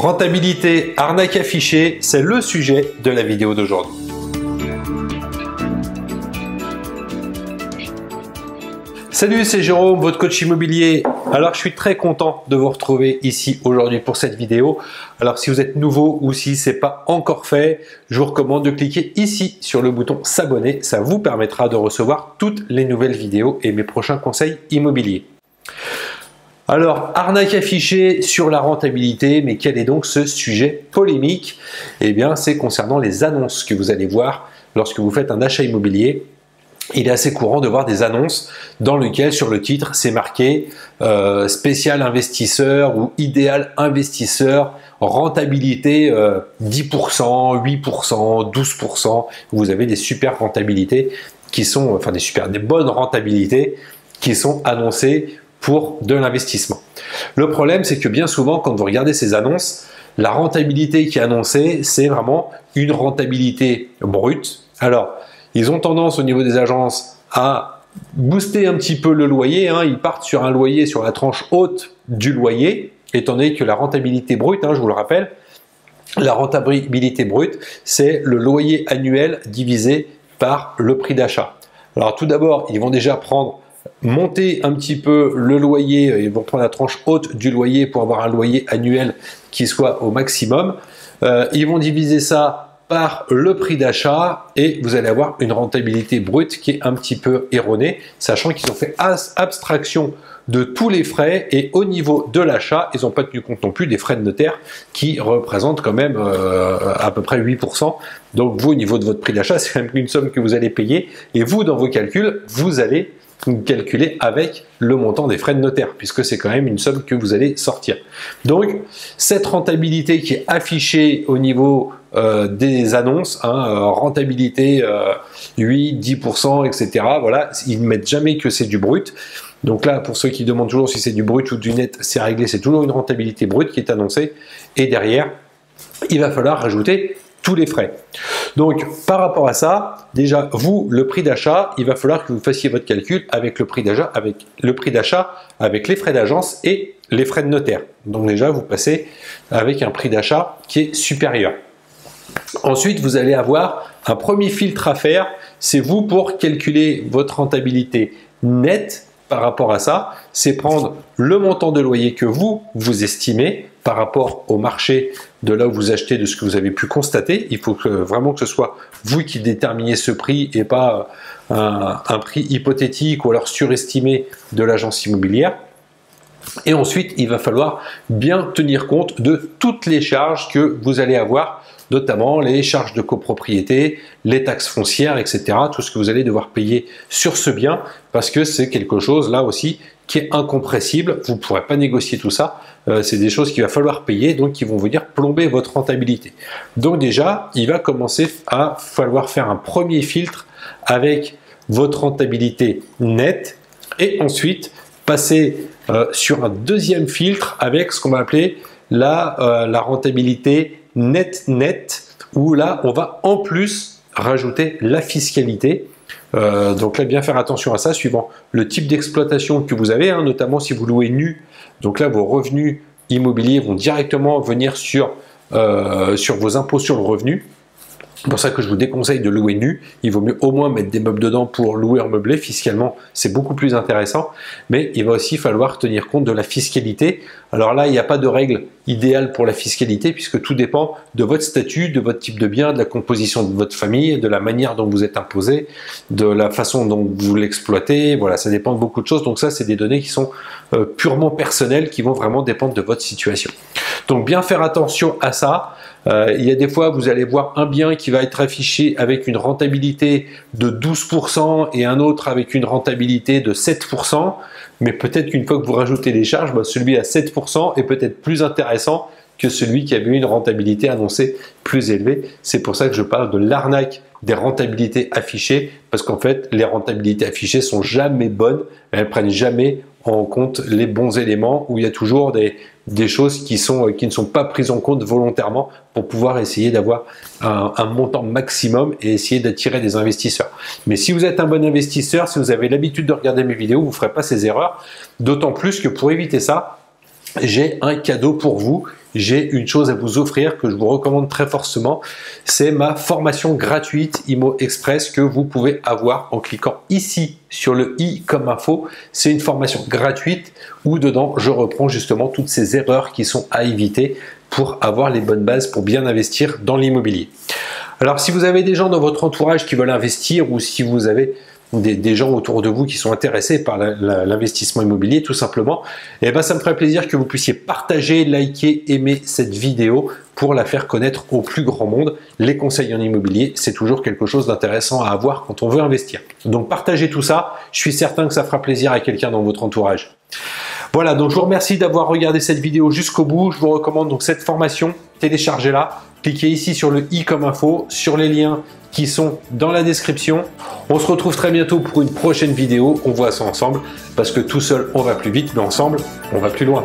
Rentabilité, arnaque affichée, c'est le sujet de la vidéo d'aujourd'hui. Salut, c'est Jérôme, votre coach immobilier. Alors, je suis très content de vous retrouver ici aujourd'hui pour cette vidéo. Alors, si vous êtes nouveau ou si ce n'est pas encore fait, je vous recommande de cliquer ici sur le bouton s'abonner. Ça vous permettra de recevoir toutes les nouvelles vidéos et mes prochains conseils immobiliers. Alors, arnaque affichée sur la rentabilité, mais quel est donc ce sujet polémique? Eh bien, c'est concernant les annonces que vous allez voir lorsque vous faites un achat immobilier. Il est assez courant de voir des annonces dans lesquelles sur le titre c'est marqué spécial investisseur ou idéal investisseur, rentabilité 10%, 8%, 12%. Vous avez des super rentabilités qui sont, enfin des bonnes rentabilités qui sont annoncées pour de l'investissement. Le problème, c'est que bien souvent, quand vous regardez ces annonces, la rentabilité qui est annoncée, c'est vraiment une rentabilité brute. Alors, ils ont tendance au niveau des agences à booster un petit peu le loyer. Ils partent sur un loyer sur la tranche haute du loyer, étant donné que la rentabilité brute, je vous le rappelle, la rentabilité brute, c'est le loyer annuel divisé par le prix d'achat. Alors tout d'abord, ils vont déjà monter un petit peu le loyer, ils vont prendre la tranche haute du loyer pour avoir un loyer annuel qui soit au maximum. Ils vont diviser ça par le prix d'achat et vous allez avoir une rentabilité brute qui est un petit peu erronée, sachant qu'ils ont fait abstraction de tous les frais et au niveau de l'achat, ils n'ont pas tenu compte non plus des frais de notaire qui représentent quand même à peu près 8%. Donc vous, au niveau de votre prix d'achat, c'est quand même une somme que vous allez payer et vous, dans vos calculs, vous allez calculer avec le montant des frais de notaire, puisque c'est quand même une somme que vous allez sortir. Donc, cette rentabilité qui est affichée au niveau des annonces, rentabilité 8, 10%, etc. Voilà, ils ne mettent jamais que c'est du brut. Donc là, pour ceux qui demandent toujours si c'est du brut ou du net, c'est réglé, c'est toujours une rentabilité brute qui est annoncée. Et derrière, il va falloir rajouter tous les frais. Donc, par rapport à ça, déjà, vous, le prix d'achat, il va falloir que vous fassiez votre calcul avec le prix d'achat, avec les frais d'agence et les frais de notaire. Donc déjà, vous passez avec un prix d'achat qui est supérieur. Ensuite, vous allez avoir un premier filtre à faire, c'est vous pour calculer votre rentabilité nette par rapport à ça, c'est prendre le montant de loyer que vous estimez par rapport au marché de là où vous achetez, de ce que vous avez pu constater. Il faut vraiment que ce soit vous qui déterminiez ce prix et pas un prix hypothétique ou alors surestimé de l'agence immobilière. Et ensuite, il va falloir bien tenir compte de toutes les charges que vous allez avoir, notamment les charges de copropriété, les taxes foncières, etc. Tout ce que vous allez devoir payer sur ce bien, parce que c'est quelque chose, là aussi, qui est incompressible. Vous ne pourrez pas négocier tout ça. C'est des choses qu'il va falloir payer, donc qui vont venir plomber votre rentabilité. Donc déjà, il va commencer à falloir faire un premier filtre avec votre rentabilité nette, et ensuite passer sur un deuxième filtre avec ce qu'on va appeler la rentabilité net, où là, on va en plus rajouter la fiscalité. Donc là, bien faire attention à ça, suivant le type d'exploitation que vous avez, notamment si vous louez nu. Donc là, vos revenus immobiliers vont directement venir sur vos impôts sur le revenu. C'est pour ça que je vous déconseille de louer nu. Il vaut mieux au moins mettre des meubles dedans pour louer en meublé. Fiscalement, c'est beaucoup plus intéressant. Mais il va aussi falloir tenir compte de la fiscalité. Alors là, il n'y a pas de règle idéale pour la fiscalité puisque tout dépend de votre statut, de votre type de bien, de la composition de votre famille, de la manière dont vous êtes imposé, de la façon dont vous l'exploitez. Voilà, ça dépend de beaucoup de choses. Donc ça, c'est des données qui sont purement personnelles, qui vont vraiment dépendre de votre situation. Donc bien faire attention à ça. Il y a des fois, vous allez voir un bien qui va être affiché avec une rentabilité de 12% et un autre avec une rentabilité de 7%. Mais peut-être qu'une fois que vous rajoutez les charges, celui à 7% est peut-être plus intéressant que celui qui avait une rentabilité annoncée plus élevée. C'est pour ça que je parle de l'arnaque des rentabilités affichées, parce qu'en fait, les rentabilités affichées sont jamais bonnes, elles prennent jamais en compte les bons éléments, où il y a toujours des choses qui ne sont pas prises en compte volontairement pour pouvoir essayer d'avoir un montant maximum et essayer d'attirer des investisseurs. Mais si vous êtes un bon investisseur, si vous avez l'habitude de regarder mes vidéos, vous ne ferez pas ces erreurs, d'autant plus que pour éviter ça, j'ai un cadeau pour vous j'ai une chose à vous offrir que je vous recommande très fortement. C'est ma formation gratuite IMO Express que vous pouvez avoir en cliquant ici sur le i comme info. C'est une formation gratuite où dedans je reprends justement toutes ces erreurs qui sont à éviter pour avoir les bonnes bases pour bien investir dans l'immobilier. Alors si vous avez des gens dans votre entourage qui veulent investir ou si vous avez des gens autour de vous qui sont intéressés par l'investissement immobilier tout simplement, et ben ça me ferait plaisir que vous puissiez partager, liker, aimer cette vidéo pour la faire connaître au plus grand monde. Les conseils en immobilier, c'est toujours quelque chose d'intéressant à avoir quand on veut investir. Donc partagez tout ça, je suis certain que ça fera plaisir à quelqu'un dans votre entourage. Voilà, donc je vous remercie d'avoir regardé cette vidéo jusqu'au bout. Je vous recommande donc cette formation, téléchargez-la, cliquez ici sur le i comme info, sur les liens qui sont dans la description. On se retrouve très bientôt pour une prochaine vidéo. On voit ça ensemble parce que tout seul on va plus vite, mais ensemble on va plus loin.